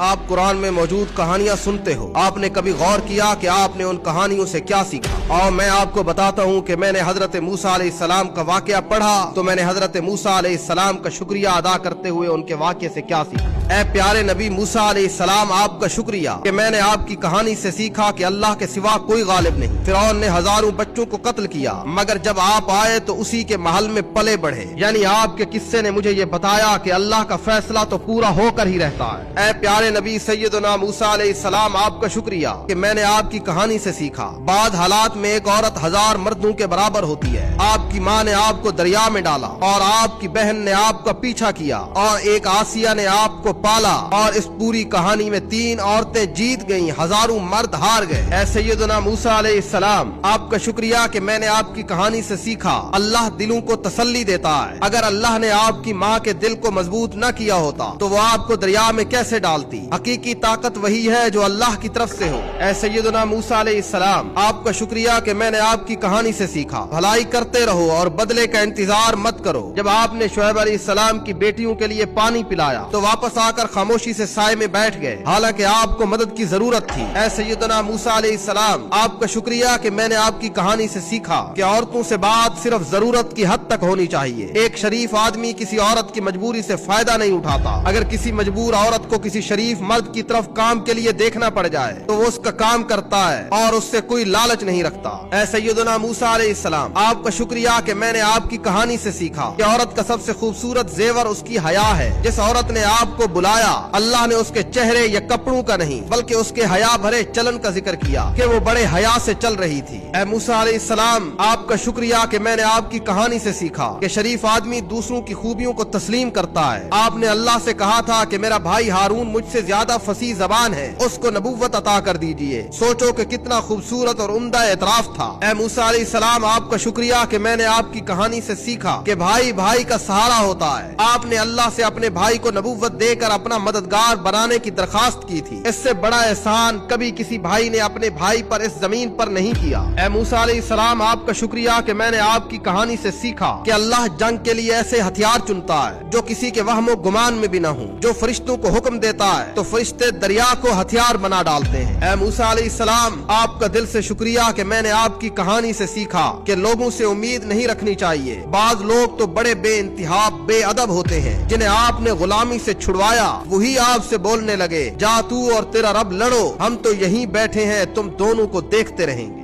آپ قرآن میں موجود کہانیاں سنتے ہو، آپ نے کبھی غور کیا کہ آپ نے ان کہانیوں سے کیا سیکھا؟ اور میں آپ کو بتاتا ہوں کہ میں نے حضرت موسیٰ علیہ السلام کا واقعہ پڑھا تو میں نے حضرت موسیٰ علیہ السلام کا شکریہ ادا کرتے ہوئے ان کے واقعے سے کیا سیکھا۔ اے پیارے نبی موسیٰ علیہ السلام، آپ کا شکریہ کہ میں نے آپ کی کہانی سے سیکھا کہ اللہ کے سوا کوئی غالب نہیں۔ فرعون نے ہزاروں بچوں کو قتل کیا، مگر جب آپ آئے تو اسی کے محل میں پلے بڑھے۔ یعنی آپ کے قصے نے مجھے یہ بتایا کہ اللہ کا فیصلہ تو پورا ہو کر ہی رہتا ہے۔ اے پیارے نبی سیدنا موسیٰ علیہ السلام، آپ کا شکریہ کہ میں نے آپ کی کہانی سے سیکھا۔ بعض حالات میں ایک عورت 1000 مردوں کے برابر ہوتی ہے۔ آپ کی ماں نے آپ کو دریا میں ڈالا اور آپ کی بہن نے آپ کا پیچھا کیا اور ایک آسیہ نے آپ کو پالا، اور اس پوری کہانی میں 3 عورتیں جیت گئیں، ہزاروں مرد ہار گئے۔ اے سیدنا موسیٰ علیہ السلام، آپ کا شکریہ کہ میں نے آپ کی کہانی سے سیکھا اللہ دلوں کو تسلی دیتا ہے۔ اگر اللہ نے آپ کی ماں کے دل کو مضبوط نہ کیا ہوتا تو وہ آپ کو دریا میں کیسے ڈالتی؟ حقیقی طاقت وہی ہے جو اللہ کی طرف سے ہو۔ اے سیدنا موسیٰ علیہ السلام، آپ کا شکریہ کہ میں نے آپ کی کہانی سے سیکھا بھلائی کرتے رہو اور بدلے کا انتظار مت کرو۔ جب آپ نے شعیب علیہ السلام کی بیٹیوں کے لیے پانی پلایا تو واپس آ کر خاموشی سے سائے میں بیٹھ گئے، حالانکہ آپ کو مدد کی ضرورت تھی۔ اے سیدنا موسیٰ علیہ السلام، آپ کا شکریہ کہ میں نے آپ کی کہانی سے سیکھا کہ عورتوں سے بات صرف ضرورت کی حد تک ہونی چاہیے۔ ایک شریف آدمی کسی عورت کی مجبوری سے فائدہ نہیں اٹھاتا۔ اگر کسی مجبور عورت کو کسی شریف مرد کی طرف کام کے لیے دیکھنا پڑ جائے تو وہ اس کا کام کرتا ہے اور اس سے کوئی لالچ نہیں رکھتا۔ اے سیدنا موسیٰ علیہ السلام، آپ کا شکریہ کہ میں نے آپ کی کہانی سے سیکھا کہ عورت کا سب سے خوبصورت زیور اس کی حیا ہے۔ جس عورت نے آپ کو بلایا، اللہ نے اس کے چہرے یا کپڑوں کا نہیں بلکہ اس کے حیا بھرے چلن کا ذکر کیا کہ وہ بڑے حیا سے چل رہی تھی۔ اے موسیٰ علیہ السلام، آپ کا شکریہ کہ میں نے آپ کی کہانی سے سیکھا کہ شریف آدمی دوسروں کی خوبیوں کو تسلیم کرتا ہے۔ آپ نے اللہ سے کہا تھا کہ میرا بھائی ہارون مجھ سے زیادہ فصیح زبان ہے، اس کو نبوت عطا کر دیجئے۔ سوچو کہ کتنا خوبصورت اور عمدہ اعتراف تھا۔ اے موسیٰ علیہ السلام، آپ کا شکریہ کہ میں نے آپ کی کہانی سے سیکھا کہ بھائی بھائی کا سہارا ہوتا ہے۔ آپ نے اللہ سے اپنے بھائی کو نبوت دے کر اپنا مددگار بنانے کی درخواست کی تھی۔ اس سے بڑا احسان کبھی کسی بھائی نے اپنے بھائی پر اس زمین پر نہیں کیا۔ اے موسیٰ علیہ السلام، آپ کا شکریہ کہ میں نے آپ کی کہانی سے سیکھا کہ اللہ جنگ کے لیے ایسے ہتھیار چنتا ہے جو کسی کے وہم و گمان میں بھی نہ ہوں۔ جو فرشتوں کو حکم دیتا ہے تو فرشتے دریا کو ہتھیار بنا ڈالتے ہیں۔ اے موسیٰ علیہ السلام، آپ کا دل سے شکریہ کہ میں نے آپ کی کہانی سے سیکھا کہ لوگوں سے امید نہیں رکھنی چاہیے۔ بعض لوگ تو بڑے بے انتہا بے ادب ہوتے ہیں، جنہیں آپ نے غلامی سے چھڑوایا وہی آپ سے بولنے لگے، جا تو اور تیرا رب لڑو، ہم تو یہیں بیٹھے ہیں، تم دونوں کو دیکھتے رہیں گے۔